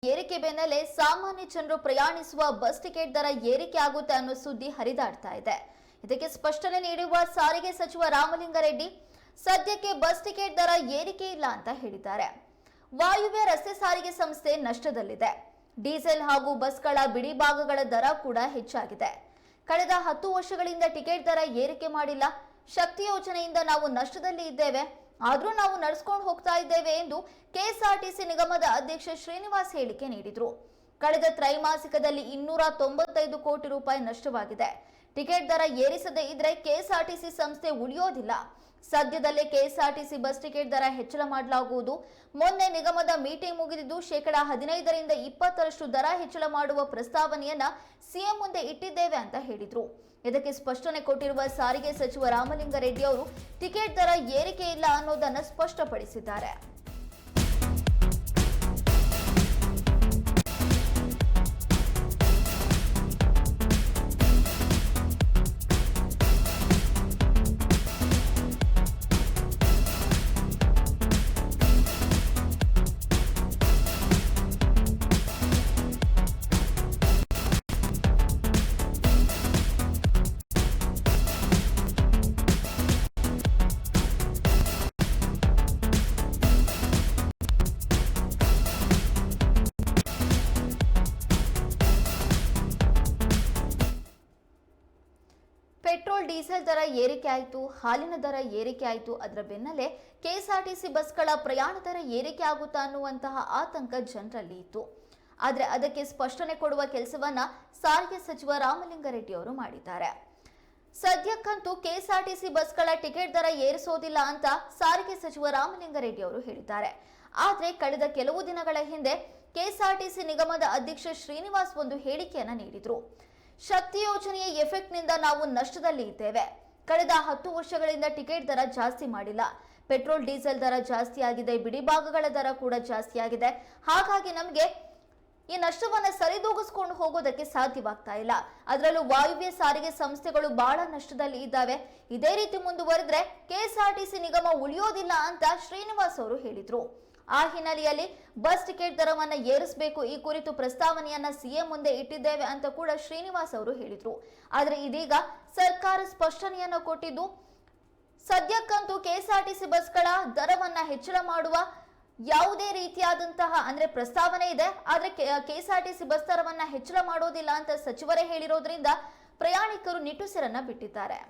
ಏರಿಕೆ ಬೆನ್ನಲ್ಲೇ ಸಾಮಾನ್ಯ ಜನರು ಪ್ರಯಾಣಿಸುವ ಬಸ್ ಟಿಕೆಟ್ ದರ ಏರಿಕೆ ಆಗುತ್ತೆ ಅನ್ನೋ ಸುದ್ದಿ ಹರಿದಾಡ್ತಾ ಇದೆ. ಇದಕ್ಕೆ ಸ್ಪಷ್ಟನೆ ನೀಡಿರುವ ಸಾರಿಗೆ ಸಚಿವ ರಾಮಲಿಂಗಾರೆಡ್ಡಿ ಸದ್ಯಕ್ಕೆ ಬಸ್ ಟಿಕೆಟ್ ದರ ಏರಿಕೆ ಇಲ್ಲ ಅಂತ ಹೇಳಿದ್ದಾರೆ. ವಾಯುವ್ಯ ರಸ್ತೆ ಸಾರಿಗೆ ಸಂಸ್ಥೆ ನಷ್ಟದಲ್ಲಿದೆ. ಡೀಸೆಲ್ ಹಾಗೂ ಬಸ್ಗಳ ಬಿಡಿ ಭಾಗಗಳ ದರ ಕೂಡ ಹೆಚ್ಚಾಗಿದೆ. ಕಳೆದ 10 ವರ್ಷಗಳಿಂದ ಟಿಕೆಟ್ ದರ ಏರಿಕೆ ಮಾಡಿಲ್ಲ. ಶಕ್ತಿ ಯೋಜನೆಯಿಂದ ನಾವು ನಷ್ಟದಲ್ಲಿ ಇದ್ದೇವೆ, ಆದ್ರೂ ನಾವು ನಡೆಸಿಕೊಂಡು ಹೋಗ್ತಾ ಇದ್ದೇವೆ ಎಂದು ಕೆಎಸ್ಆರ್ಟಿಸಿ ನಿಗಮದ ಅಧ್ಯಕ್ಷ ಶ್ರೀನಿವಾಸ್ ಹೇಳಿಕೆ ನೀಡಿದರು. ಕಳೆದ ತ್ರೈಮಾಸಿಕದಲ್ಲಿ 295 ಕೋಟಿ ರೂಪಾಯಿ ನಷ್ಟವಾಗಿದೆ. ಟಿಕೆಟ್ ದರ ಏರಿಸದೇ ಇದ್ರೆ ಕೆಎಸ್ಆರ್ಟಿಸಿ ಸಂಸ್ಥೆ ಉಳಿಯೋದಿಲ್ಲ. ಸದ್ಯದಲ್ಲೇ ಕೆಎಸ್ಆರ್ಟಿಸಿ ಬಸ್ ಟಿಕೆಟ್ ದರ ಹೆಚ್ಚಳ ಮಾಡಲಾಗುವುದು. ಮೊನ್ನೆ ನಿಗಮದ ಮೀಟಿಂಗ್ ಮುಗಿದಿದ್ದು ಶೇಕಡಾ 15ರಿಂದ 20ರಷ್ಟು ದರ ಹೆಚ್ಚಳ ಮಾಡುವ ಪ್ರಸ್ತಾವನೆಯನ್ನ ಸಿಎಂ ಮುಂದೆ ಇಟ್ಟಿದ್ದೇವೆ ಅಂತ ಹೇಳಿದ್ರು. ಇದಕ್ಕೆ ಸ್ಪಷ್ಟನೆ ಕೊಟ್ಟಿರುವ ಸಾರಿಗೆ ಸಚಿವ ರಾಮಲಿಂಗಾರೆಡ್ಡಿ ಅವರು ಟಿಕೆಟ್ ದರ ಏರಿಕೆ ಇಲ್ಲ ಅನ್ನೋದನ್ನ ಸ್ಪಷ್ಟಪಡಿಸಿದ್ದಾರೆ. ಪೆಟ್ರೋಲ್ ಡೀಸೆಲ್ ದರ ಏರಿಕೆ ಆಯಿತು, ಹಾಲಿನ ದರ ಏರಿಕೆ ಆಯಿತು. ಅದರ ಬೆನ್ನಲ್ಲೇ ಕೆಎಸ್ಆರ್ಟಿಸಿ ಬಸ್ಗಳ ಪ್ರಯಾಣ ದರ ಏರಿಕೆ ಆಗುತ್ತಾ ಅನ್ನುವಂತಹ ಆತಂಕ ಜನರಲ್ಲಿ ಇತ್ತು. ಆದರೆ ಅದಕ್ಕೆ ಸ್ಪಷ್ಟನೆ ಕೊಡುವ ಕೆಲಸವನ್ನ ಸಾರಿಗೆ ಸಚಿವ ರಾಮಲಿಂಗಾರೆಡ್ಡಿ ಅವರು ಮಾಡಿದ್ದಾರೆ. ಸದ್ಯಕ್ಕಂತೂ ಕೆಎಸ್ಆರ್ಟಿಸಿ ಬಸ್ಗಳ ಟಿಕೆಟ್ ದರ ಏರಿಸೋದಿಲ್ಲ ಅಂತ ಸಾರಿಗೆ ಸಚಿವ ರಾಮಲಿಂಗಾರೆಡ್ಡಿ ಅವರು ಹೇಳಿದ್ದಾರೆ. ಆದರೆ ಕಳೆದ ಕೆಲವು ದಿನಗಳ ಹಿಂದೆ ಕೆಎಸ್ಆರ್ಟಿಸಿ ನಿಗಮದ ಅಧ್ಯಕ್ಷ ಶ್ರೀನಿವಾಸ್ ಒಂದು ಹೇಳಿಕೆಯನ್ನ ನೀಡಿದ್ರು. ಶಕ್ತಿ ಯೋಜನೆಯ ಎಫೆಕ್ಟ್ ನಿಂದ ನಾವು ನಷ್ಟದಲ್ಲಿ ಇದ್ದೇವೆ. ಕಳೆದ 10 ವರ್ಷಗಳಿಂದ ಟಿಕೆಟ್ ದರ ಜಾಸ್ತಿ ಮಾಡಿಲ್ಲ. ಪೆಟ್ರೋಲ್ ಡೀಸೆಲ್ ದರ ಜಾಸ್ತಿ ಆಗಿದೆ, ಬಿಡಿ ಭಾಗಗಳ ದರ ಕೂಡ ಜಾಸ್ತಿ ಆಗಿದೆ. ಹಾಗಾಗಿ ನಮಗೆ ಈ ನಷ್ಟವನ್ನ ಸರಿದೂಗಿಸ್ಕೊಂಡು ಹೋಗೋದಕ್ಕೆ ಸಾಧ್ಯವಾಗ್ತಾ ಇಲ್ಲ. ಅದರಲ್ಲೂ ವಾಯುವ್ಯ ಸಾರಿಗೆ ಸಂಸ್ಥೆಗಳು ಬಹಳ ನಷ್ಟದಲ್ಲಿ ಇದ್ದಾವೆ. ಇದೇ ರೀತಿ ಮುಂದುವರೆದ್ರೆ ಕೆಎಸ್ಆರ್ಟಿಸಿ ನಿಗಮ ಉಳಿಯೋದಿಲ್ಲ ಅಂತ ಶ್ರೀನಿವಾಸ್ ಅವರು ಹೇಳಿದ್ರು. ಆ ಹಿನ್ನೆಲೆಯಲ್ಲಿ ಬಸ್ ಟಿಕೆಟ್ ದರವನ್ನ ಏರಿಸಬೇಕು, ಈ ಕುರಿತು ಪ್ರಸ್ತಾವನೆಯನ್ನ ಸಿಎಂ ಮುಂದೆ ಇಟ್ಟಿದ್ದೇವೆ ಅಂತ ಕೂಡ ಶ್ರೀನಿವಾಸ್ ಅವರು ಹೇಳಿದ್ರು. ಆದ್ರೆ ಇದೀಗ ಸರ್ಕಾರ ಸ್ಪಷ್ಟನೆಯನ್ನ ಕೊಟ್ಟಿದ್ದು ಸದ್ಯಕ್ಕಂತೂ ಕೆಎಸ್ಆರ್ಟಿಸಿ ಬಸ್ಗಳ ದರವನ್ನ ಹೆಚ್ಚಳ ಮಾಡುವ ಯಾವುದೇ ರೀತಿಯಾದಂತಹ ಅಂದ್ರೆ ಪ್ರಸ್ತಾವನೆ ಇದೆ. ಆದ್ರೆ ಕೆಎಸ್ಆರ್ಟಿಸಿ ಬಸ್ ದರವನ್ನ ಹೆಚ್ಚಳ ಮಾಡೋದಿಲ್ಲ ಅಂತ ಸಚಿವರೇ ಹೇಳಿರೋದ್ರಿಂದ ಪ್ರಯಾಣಿಕರು ನಿಟ್ಟುಸಿರನ್ನ ಬಿಟ್ಟಿದ್ದಾರೆ.